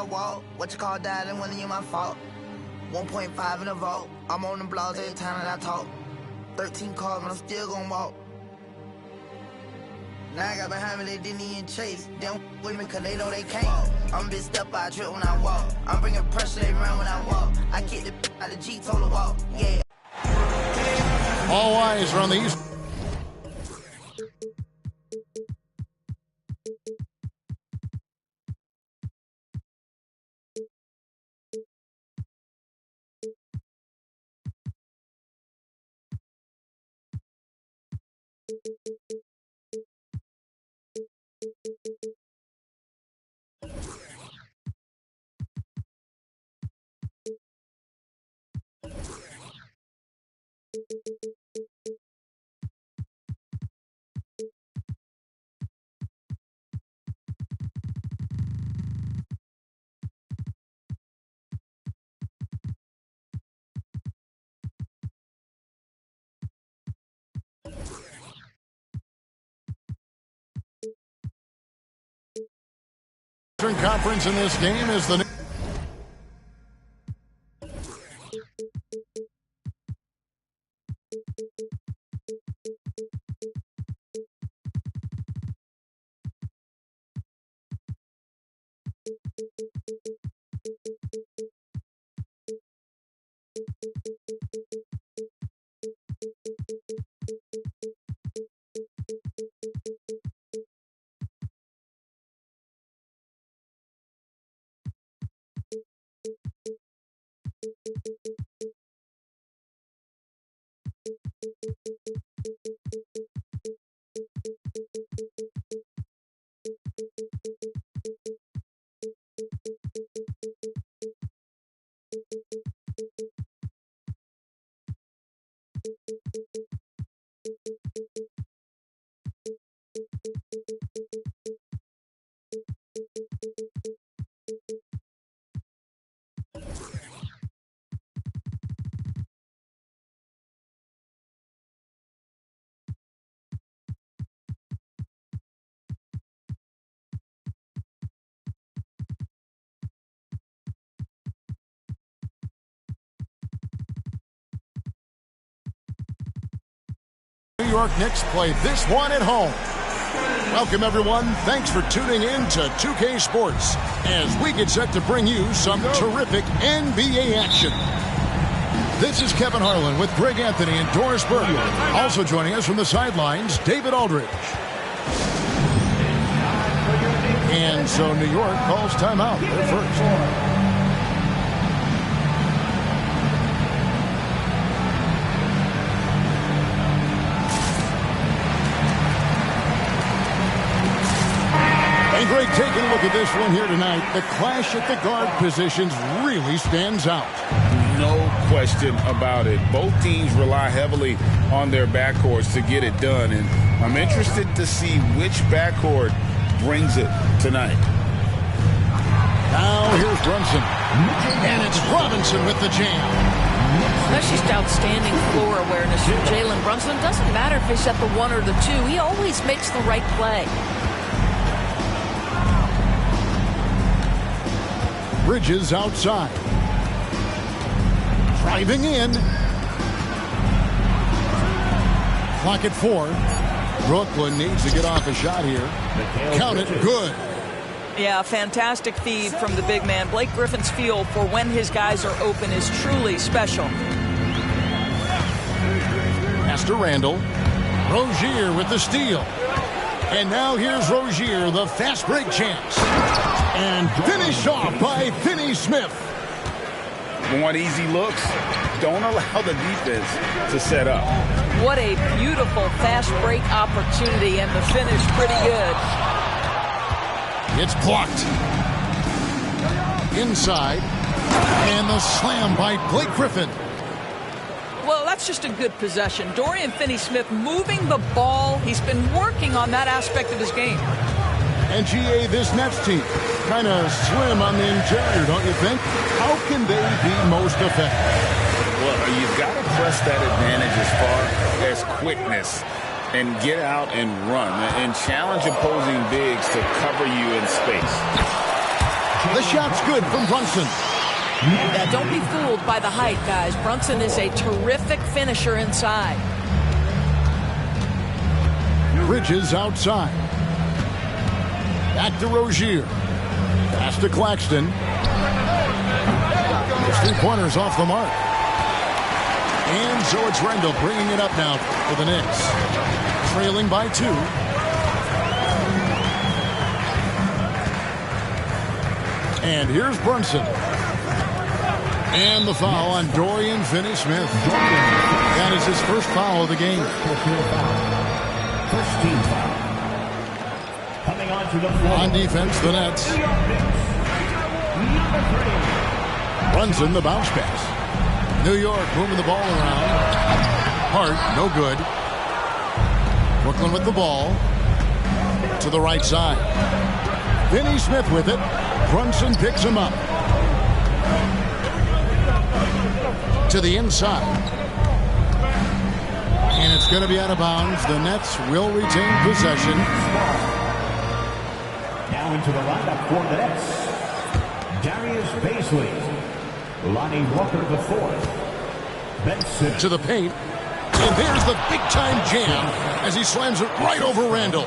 walk. What you call that? And wasn't you my fault? 1.5 in the vault. I'm on the blogs every time that I talk. 13 cars, but I'm still gonna walk. Now I got behind me, they didn't even chase. They don't with me cause they know they can't. I'm a big step out, trip when I walk. I'm bringing pressure, they run when I walk. I kick the out the G, told her walk, yeah. All eyes are on the East. Conference in this game is the New York Knicks play this one at home. Welcome, everyone. Thanks for tuning in to 2K Sports as we get set to bring you some terrific NBA action. This is Kevin Harlan with Greg Anthony and Doris Burke. Also joining us from the sidelines, David Aldridge. And so New York calls timeout. They're first. And Greg, taking a look at this one here tonight, the clash at the guard positions really stands out. No question about it. Both teams rely heavily on their backcourts to get it done, and I'm interested to see which backcourt brings it tonight. Now here's Brunson, and it's Robinson with the jam. That's just outstanding floor awareness from Jalen Brunson. It doesn't matter if he's at the 1 or the 2. He always makes the right play. Bridges outside. Driving in. Clock at 4. Brooklyn needs to get off a shot here. Count it. Good. Yeah, fantastic feed from the big man. Blake Griffin's feel for when his guys are open is truly special. Pass to Randall. Rozier with the steal. And now here's Rozier, the fast break chance. And finished off by Finney Smith. Want easy looks? Don't allow the defense to set up. What a beautiful fast break opportunity, and the finish pretty good. It's blocked. Inside. And the slam by Blake Griffin. Well, that's just a good possession. Dorian Finney-Smith moving the ball. He's been working on that aspect of his game. And GA, this Nets team, kind of slim on the interior, don't you think? How can they be most effective? Well, you've got to press that advantage as far as quickness and get out and run and challenge opposing bigs to cover you in space. The shot's good from Brunson. Yeah, don't be fooled by the height, guys. Brunson is a terrific finisher inside. Bridges outside. Back to Rozier. Pass to Claxton. His three-pointers off the mark. And so it's Randall bringing it up now for the Knicks. Trailing by 2. And here's Brunson. And the foul on Dorian Finney-Smith. That is his first foul of the game. First team foul. Coming on to the floor. On defense, the Nets. Brunson, the bounce pass. New York moving the ball around. Hart, no good. Brooklyn with the ball. To the right side. Finney-Smith with it. Brunson picks him up. To the inside. And it's going to be out of bounds. The Nets will retain possession. Now into the lineup for the Nets. Darius Bazley. Lonnie Walker IV. Benson. To the paint. And there's the big-time jam as he slams it right over Randall.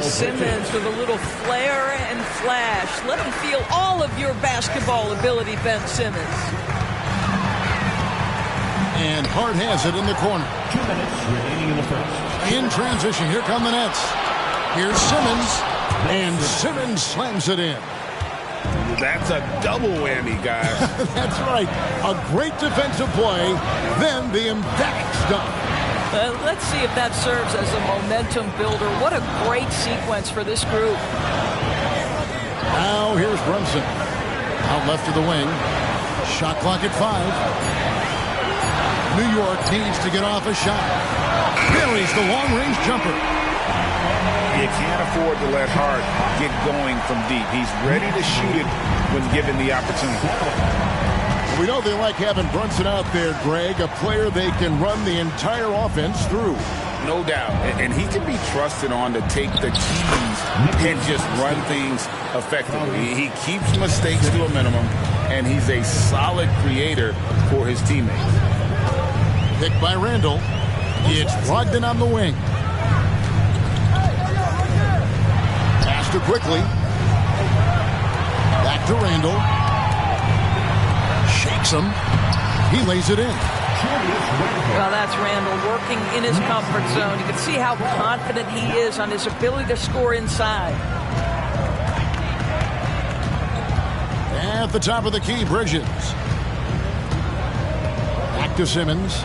Simmons with a little flair and flash. Let him feel all of your basketball ability, Ben Simmons. And Hart has it in the corner. 2 minutes remaining in the first. In transition, here come the Nets. Here's Simmons. And Simmons slams it in. That's a double whammy, guys. That's right. A great defensive play, then the emphatic dunk. Let's see if that serves as a momentum builder. What a great sequence for this group. Now here's Brunson. Out left to the wing. Shot clock at 5. New York needs to get off a shot. Buries the long-range jumper. You can't afford to let Hart get going from deep. He's ready to shoot it when given the opportunity. We know they like having Brunson out there, Greg, a player they can run the entire offense through. No doubt. And he can be trusted on to take the keys and just run things effectively. He keeps mistakes to a minimum, and he's a solid creator for his teammates. Picked by Randall. It's Brogdon on the wing. Pass to Quickly. Back to Randall. Shakes him. He lays it in. Well, that's Randall working in his comfort zone. You can see how confident he is on his ability to score inside. At the top of the key, Bridges. Back to Simmons.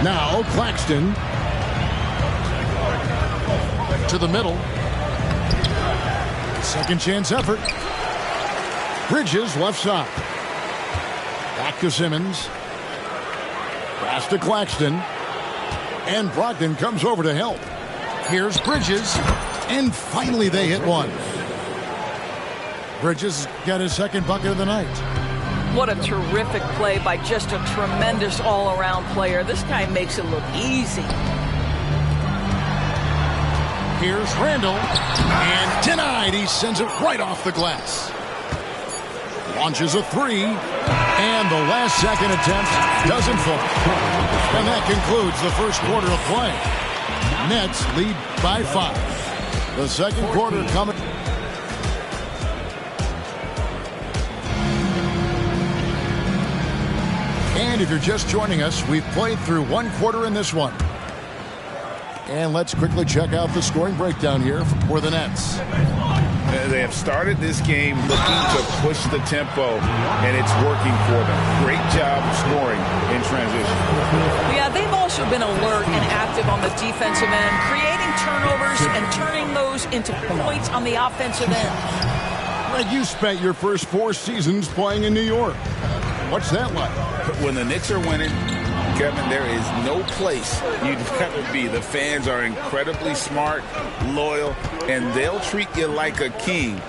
Now Claxton. To the middle. Second chance effort. Bridges left side. Back to Simmons. Pass to Claxton. And Brogdon comes over to help. Here's Bridges. And finally they hit one. Bridges got his second bucket of the night. What a terrific play by just a tremendous all-around player. This guy makes it look easy. Here's Randall. And denied. He sends it right off the glass. Launches a three. And the last second attempt doesn't fall. And that concludes the first quarter of play. Nets lead by 5. The second quarter coming. And if you're just joining us, we've played through one quarter in this one. And let's quickly check out the scoring breakdown here for the Nets. They have started this game looking to push the tempo, and it's working for them. Great job scoring in transition. Yeah, they've also been alert and active on the defensive end, creating turnovers and turning those into points on the offensive end. Like you spent your first 4 seasons playing in New York. What's that like? When the Knicks are winning, Kevin, there is no place you'd rather be. The fans are incredibly smart, loyal, and they'll treat you like a king.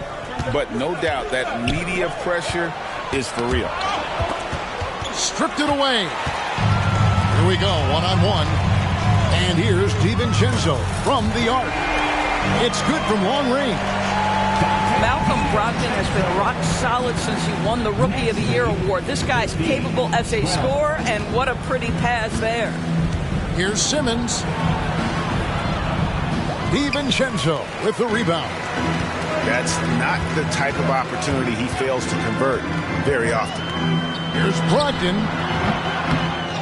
But no doubt that media pressure is for real. Stripped it away. Here we go, one-on-one. And here's DiVincenzo from the arc. It's good from long range. Malcolm Brogdon has been rock solid since he won the Rookie of the Year award. This guy's capable as a scorer, and what a pretty pass there. Here's Simmons. DiVincenzo with the rebound. That's not the type of opportunity he fails to convert very often. Here's Brogdon.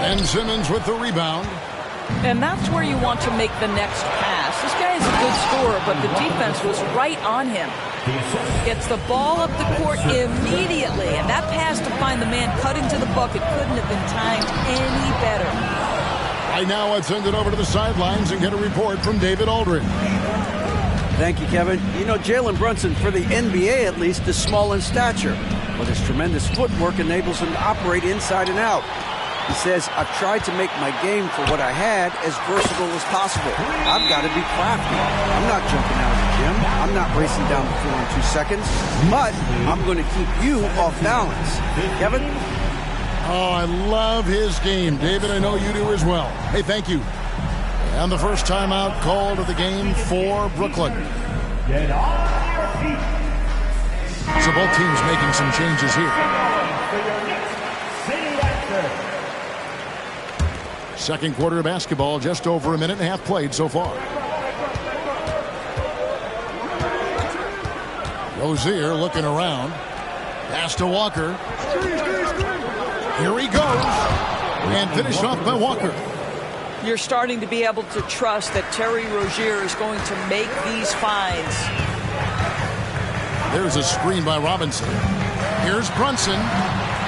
And Simmons with the rebound. And that's where you want to make the next pass. This guy is a good scorer, but the defense was right on him. Gets the ball up the court immediately, and that pass to find the man cutting to the bucket couldn't have been timed any better. Right now, let's send it over to the sidelines and get a report from David Aldridge. Thank you, Kevin. You know, Jalen Brunson, for the NBA at least, is small in stature, but his tremendous footwork enables him to operate inside and out. He says, I've tried to make my game for what I had as versatile as possible. I've got to be crafty. I'm not jumping out of the gym. I'm not racing down the floor in 2 seconds, but I'm going to keep you off balance. Kevin? Oh, I love his game. David, I know you do as well. Hey, thank you. And the first timeout called of the game for Brooklyn. Get on your feet. So both teams making some changes here. For your next city answer. Second quarter of basketball, just over a minute and a half played so far. Rozier looking around. Pass to Walker. Here he goes. And finished off by Walker. You're starting to be able to trust that Terry Rozier is going to make these finds. There's a screen by Robinson. Here's Brunson.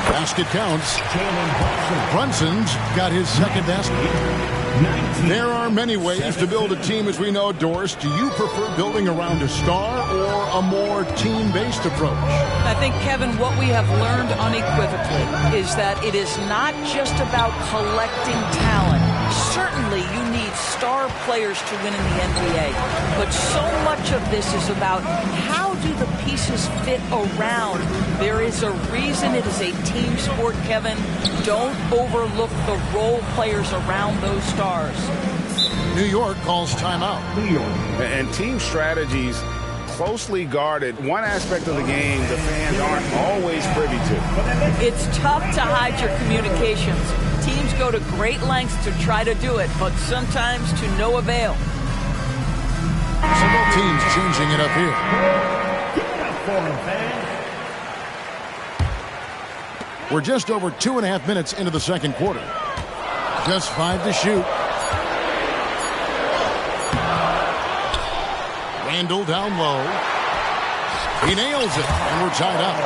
Basket counts. Brunson's got his second basket. There are many ways to build a team, as we know, Doris. Do you prefer building around a star or a more team-based approach? I think, Kevin, what we have learned unequivocally is that it is not just about collecting talent. Certainly, you need star players to win in the NBA, but so much of this is about how do the pieces fit around. There is a reason it is a team sport, Kevin. Don't overlook the role players around those stars. New York calls timeout. New York. And team strategies closely guarded. One aspect of the game the fans aren't always privy to. It's tough to hide your communications. Teams go to great lengths to try to do it, but sometimes to no avail. So both teams changing it up here. Give it up for him, fans. We're just over 2.5 minutes into the second quarter. Just 5 to shoot. Randall down low. He nails it, and we're tied up.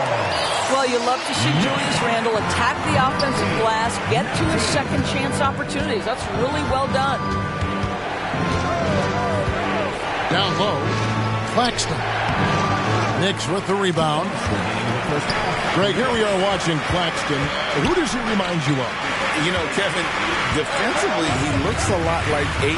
Well, you love to see Julius Randle attack the offensive glass, get to his second chance opportunities. That's really well done. Down low, Claxton. Knicks with the rebound. Greg, here we are watching Claxton. Who does he remind you of? You know, Kevin, defensively, he looks a lot like 80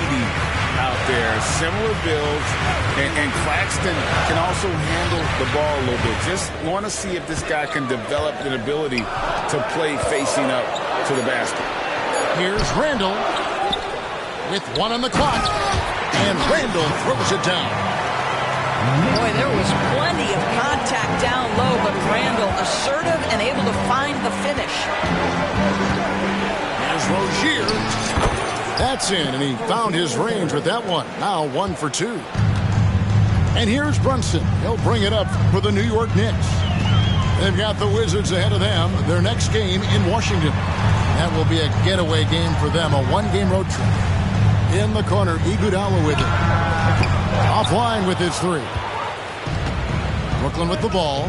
out there. Similar builds, and Claxton can also handle the ball a little bit. Just want to see if this guy can develop an ability to play facing up to the basket. Here's Randall with 1 on the clock. And Randall throws it down. Boy, there was plenty of contact down low, but Randall assertive and able to find the finish. Here's Rozier. That's in, and he found his range with that one. Now 1 for 2. And here's Brunson. He'll bring it up for the New York Knicks. They've got the Wizards ahead of them. Their next game in Washington. That will be a getaway game for them, a 1-game road trip. In the corner, Iguodala with it. Offline with his 3. Brooklyn with the ball.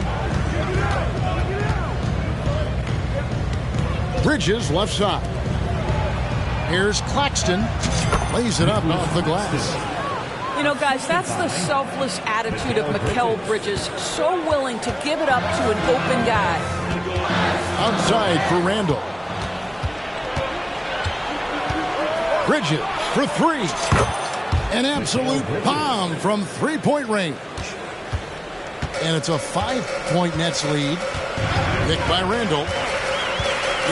Bridges left side. Here's Claxton. Lays it up off the glass. You know, guys, that's the selfless attitude of Mikal Bridges. So willing to give it up to an open guy. Outside for Randall. Bridges for 3. An absolute bomb from 3-point range. And it's a 5-point Nets lead. Picked by Randall.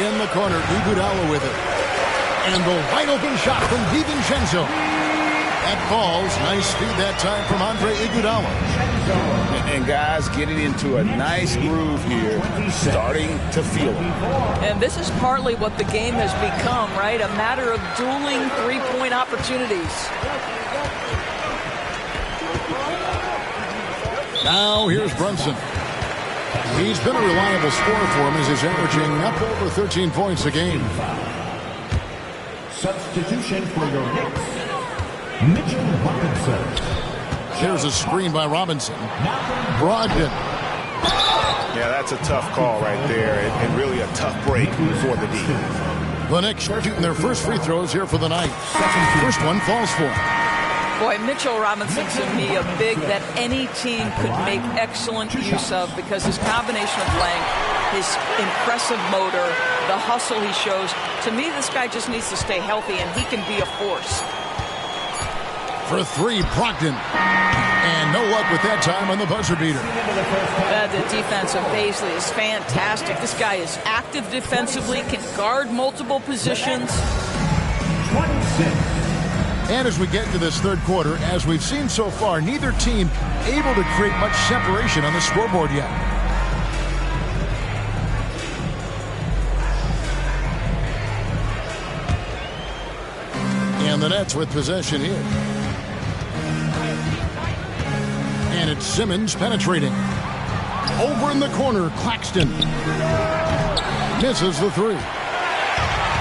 In the corner, Iguodala with it. And the wide open shot from DiVincenzo. That falls. Nice feed that time from Andre Iguodala. And guys getting into a nice groove here, starting to feel it. And this is partly what the game has become, right? A matter of dueling three-point opportunities. Now here's Brunson. He's been a reliable scorer for him as he's averaging up over 13 points a game. Substitution for your Knicks, Mitchell Robinson. There's a screen by Robinson. Brogdon. Yeah, that's a tough call right there, and really a tough break for the D. The Knicks shooting their first free throws here for the night. First one falls for him. Boy, Mitchell Robinson to me a big that any team could make excellent use of because his combination of length, his impressive motor, the hustle he shows. To me, this guy just needs to stay healthy and he can be a force. For three, Brogdon. And no luck with that time on the buzzer beater. The defense of Bazley is fantastic. This guy is active defensively, can guard multiple positions. 26. And as we get into this third quarter, as we've seen so far, neither team able to create much separation on the scoreboard yet. And the Nets with possession here. And it's Simmons penetrating. Over in the corner, Claxton. Misses the three.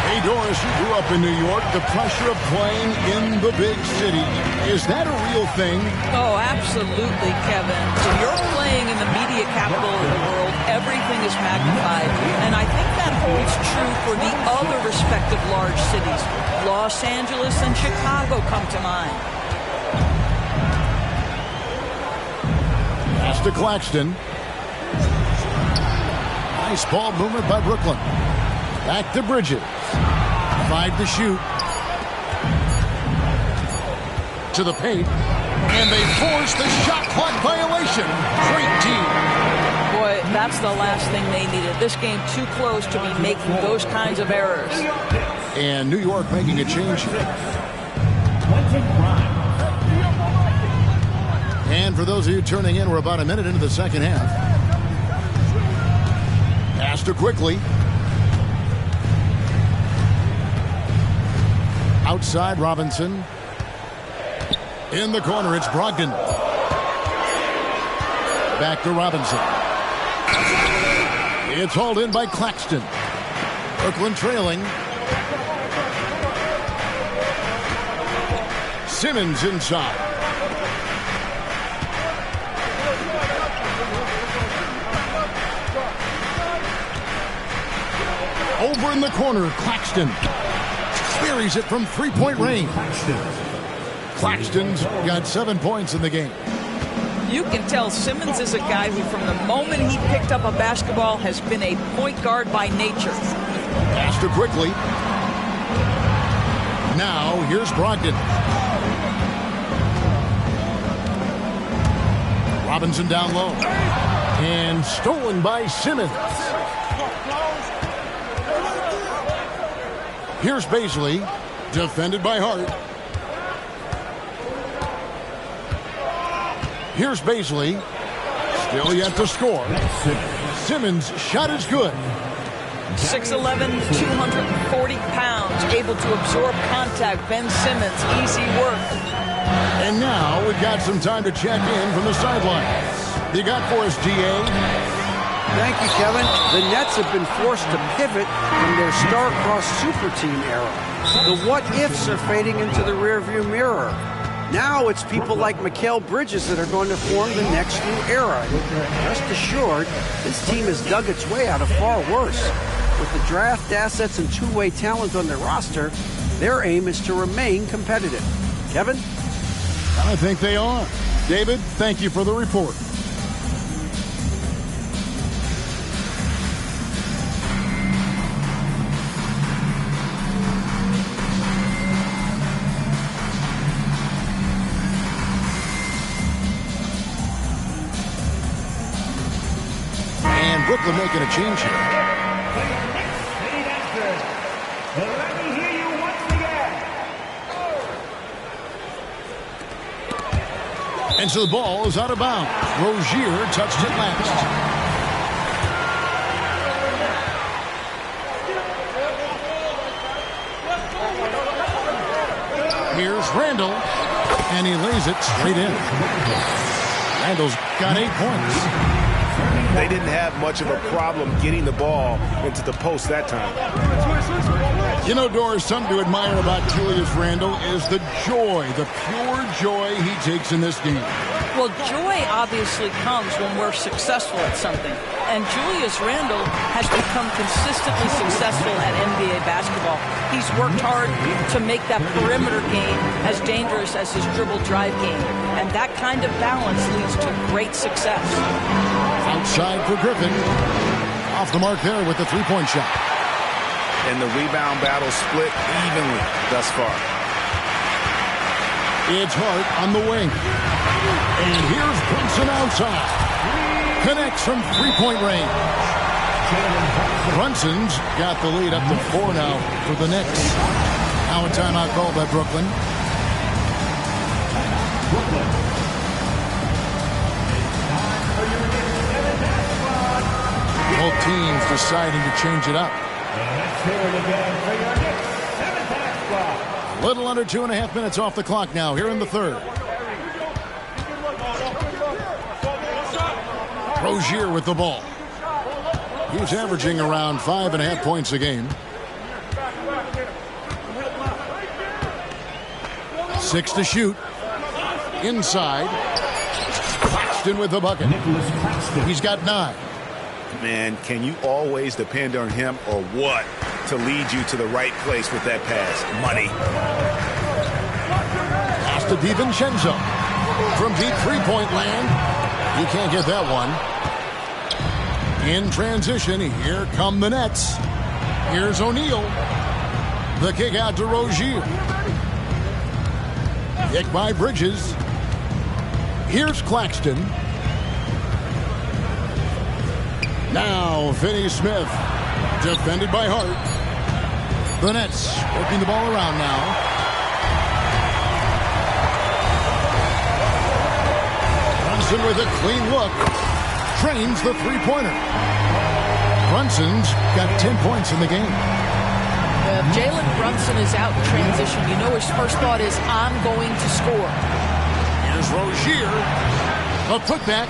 Hey, Doris, you grew up in New York. The pressure of playing in the big city, is that a real thing? Oh, absolutely, Kevin. When you're playing in the media capital of the world, everything is magnified. And I think that holds true for the other respective large cities. Los Angeles and Chicago come to mind. Pass to Claxton. Nice ball movement by Brooklyn. Back to Bridges. 5 to shoot. To the paint. And they force the shot clock violation. Great team. Boy, that's the last thing they needed. This game too close to be making those kinds of errors. And New York making a change here. And for those of you turning in, we're about a minute into the second half. Pass to Quickly. Outside, Robinson. In the corner, it's Brogdon. Back to Robinson. It's hauled in by Claxton. Brooklyn trailing. Simmons inside. Over in the corner, Claxton. Buries it from three-point range. Claxton's got 7 points in the game. You can tell Simmons is a guy who, from the moment he picked up a basketball, has been a point guard by nature. Pass to Quickly. Now, here's Brogdon. Robinson down low. And stolen by Simmons. Here's Bazley, defended by Hart. Here's Bazley, still yet to score. Simmons' shot is good. 6'11", 240 pounds, able to absorb contact. Ben Simmons, easy work. And now we've got some time to check in from the sidelines. You got for us, DA? Thank you, Kevin. The Nets have been forced to pivot from their star-crossed super team era. The what-ifs are fading into the rearview mirror. Now it's people like Mikal Bridges that are going to form the next new era. Rest assured, this team has dug its way out of far worse. With the draft assets and two-way talent on their roster, their aim is to remain competitive. Kevin? I think they are. David, thank you for the report. And Brooklyn making a change here. And so the ball is out of bounds. Rozier touched it last. Here's Randall, and he lays it straight in. Randall's got 8 points. They didn't have much of a problem getting the ball into the post that time. You know, Doris, something to admire about Julius Randle is the joy, the pure joy he takes in this game. Well, joy obviously comes when we're successful at something. And Julius Randle has become consistently successful at NBA basketball. He's worked hard to make that perimeter game as dangerous as his dribble drive game. And that kind of balance leads to great success. Outside for Griffin. Off the mark there with the three-point shot. And the rebound battle split evenly thus far. It's Hart on the wing. And here's Brunson outside. Connects from three-point range. Brunson's got the lead up to 4 now for the Knicks. Now a timeout called by Brooklyn. Both teams deciding to change it up. A little under 2.5 minutes off the clock now here in the third. Rozier with the ball. He's averaging around 5.5 points a game. 6 to shoot. Inside. Claxton with the bucket. He's got 9. Man, can you always depend on him or what to lead you to the right place with that pass? Money. Pass to DiVincenzo. From deep three-point land. He can't get that one. In transition, here come the Nets. Here's O'Neal. The kick out to Rozier. Kick by Bridges. Here's Claxton. Now Finney-Smith. Defended by Hart. The Nets working the ball around now. With a clean look, trains the three-pointer. Brunson's got 10 points in the game. If Jalen Brunson is out in transition, you know his first thought is, I'm going to score. Here's Rozier. A putback.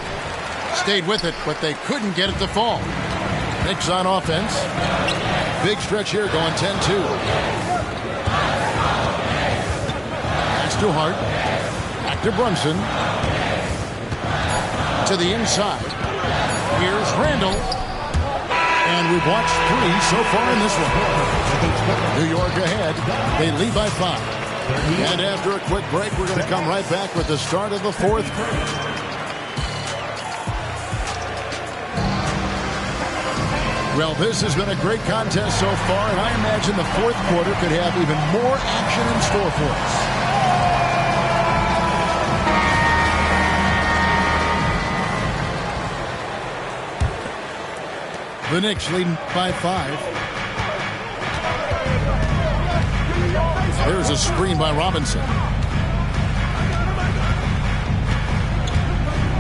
Stayed with it, but they couldn't get it to fall. Knicks on offense. Big stretch here going 10-2. Pass to Hart. Back to Brunson. To the inside. Here's Randall. And we've watched 3 so far in this one. New York ahead. They lead by 5. And after a quick break, we're going to come right back with the start of the fourth. Well, this has been a great contest so far, and I imagine the fourth quarter could have even more action in store for us. The Knicks leading by 5. There's a screen by Robinson.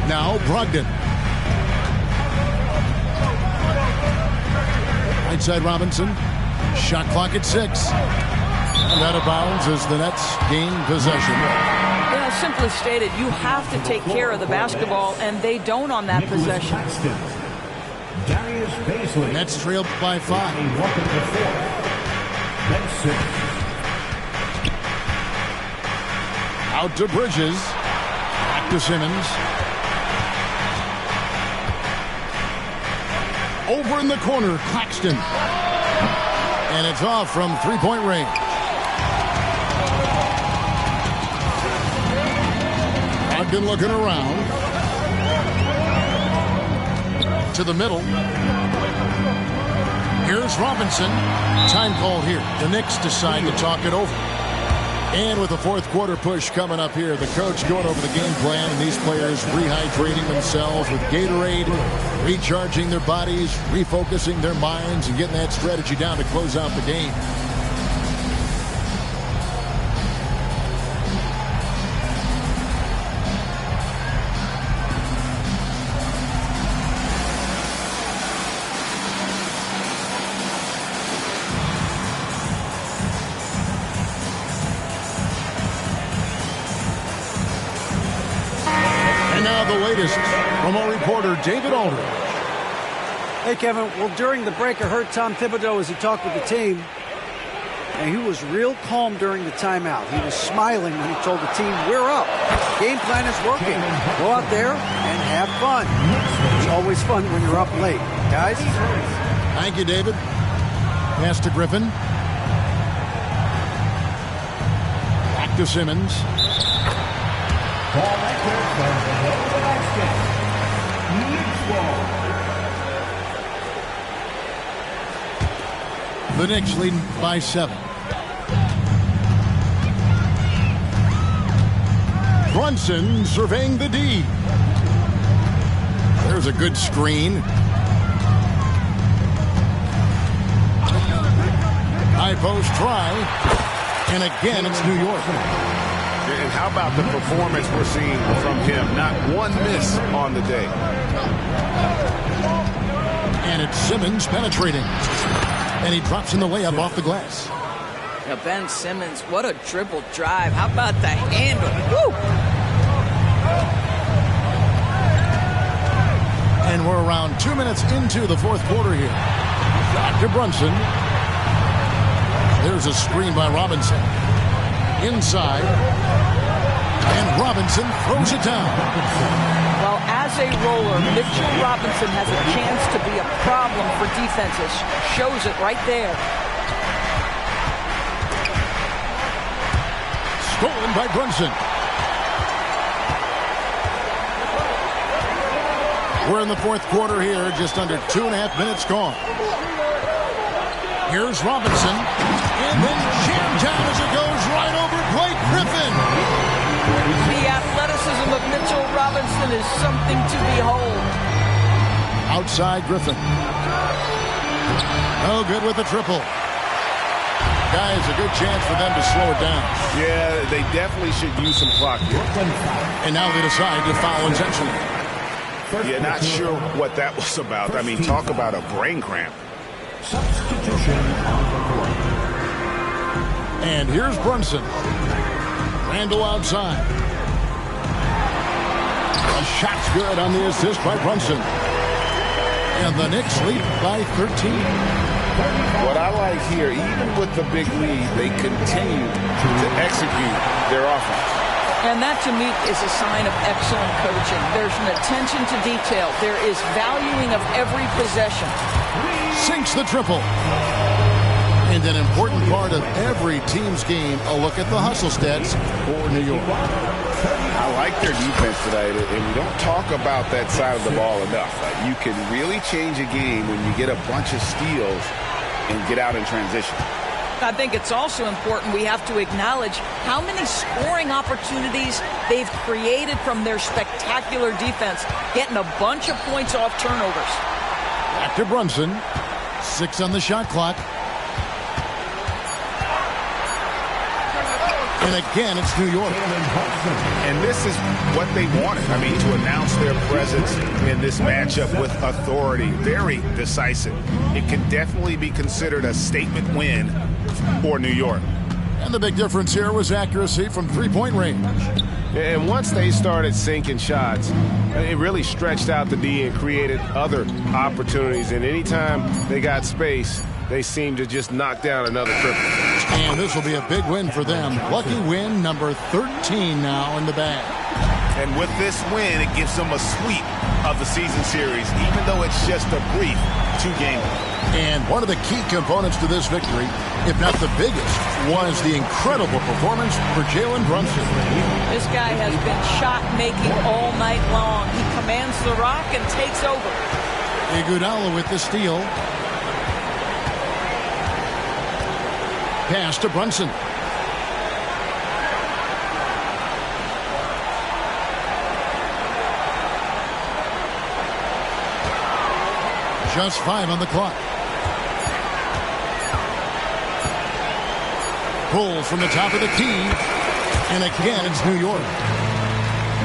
Now Brogdon. Right side Robinson. Shot clock at 6. And out of bounds as the Nets gain possession. Yeah, simply stated, you have to take care of the basketball, and they don't on that possession. Darius Bazley. Nets trailed by 5. Welcome to 4. Benson. Out to Bridges. Back to Simmons. Over in the corner, Claxton. And it's off from three-point range. Brogdon looking around. To the middle. Here's Robinson. Time call here. The Knicks decide to talk it over. And with the fourth quarter push coming up here, the coach going over the game plan, and these players rehydrating themselves with Gatorade, recharging their bodies, refocusing their minds, and getting that strategy down to close out the game. the latest from our reporter, David Aldridge. Hey, Kevin. Well, during the break, I heard Tom Thibodeau as he talked with the team. And he was real calm during the timeout. He was smiling when he told the team, we're up. Game plan is working. Go out there and have fun. It's always fun when you're up late. Guys? Thank you, David. Pass to Griffin. Back to Simmons. The Knicks lead by 7. Brunson surveying the D. There's a good screen. High post try. And again, it's New York. And how about the performance we're seeing from him? Not one miss on the day. And it's Simmons penetrating. And he drops in the layup off the glass. Now Ben Simmons, what a dribble drive. How about the handle? Woo! And we're around 2 minutes into the fourth quarter here. Back to Brunson. There's a screen by Robinson. Inside. And Robinson throws it down. Well, as a roller, Mitchell Robinson has a chance to be a problem for defenses. Shows it right there. Stolen by Brunson. We're in the fourth quarter here, just under 2.5 minutes gone. Here's Robinson, and then jammed down as it goes right over Blake Griffin. The athleticism of Mitchell Robinson is something to behold. Outside Griffin. No good with the triple. Guys, a good chance for them to slow it down. Yeah, they definitely should use some clock here. And now they decide to foul intentionally. Yeah, not sure what that was about. I mean, talk about a brain cramp. Substitution on the court. And here's Brunson. Randall outside. The shot's good on the assist by Brunson. And the Knicks lead by 13. What I like here, even with the big lead, they continue to execute their offense. And that, to me, is a sign of excellent coaching. There's an attention to detail. There is valuing of every possession. Sinks the triple. And an important part of every team's game, a look at the hustle stats for New York. I like their defense tonight, and we don't talk about that side of the ball enough. You can really change a game when you get a bunch of steals and get out in transition. I think it's also important we have to acknowledge how many scoring opportunities they've created from their spectacular defense, getting a bunch of points off turnovers. Back to Brunson. 6 on the shot clock. And again, it's New York. And this is what they wanted. I mean, to announce their presence in this matchup with authority. Very decisive. It can definitely be considered a statement win for New York. And the big difference here was accuracy from three-point range. And once they started sinking shots, it really stretched out the D and created other opportunities. And anytime they got space, they seemed to just knock down another triple. And this will be a big win for them. Lucky win number 13 now in the bag. And with this win, it gives them a sweep of the season series, even though it's just a brief 2-game one. And one of the key components to this victory, if not the biggest, was the incredible performance for Jalen Brunson. This guy has been shot-making all night long. He commands the rock and takes over. Iguodala with the steal. Pass to Brunson. Just 5 on the clock. Pulls from the top of the key. And again, it's New York.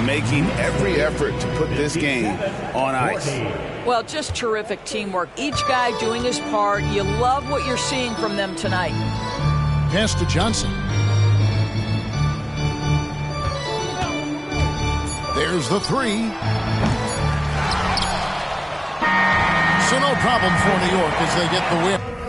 Making every effort to put this game on ice. Well, just terrific teamwork. Each guy doing his part. You love what you're seeing from them tonight. Pass to Johnson. There's the three. So no problem for New York as they get the win.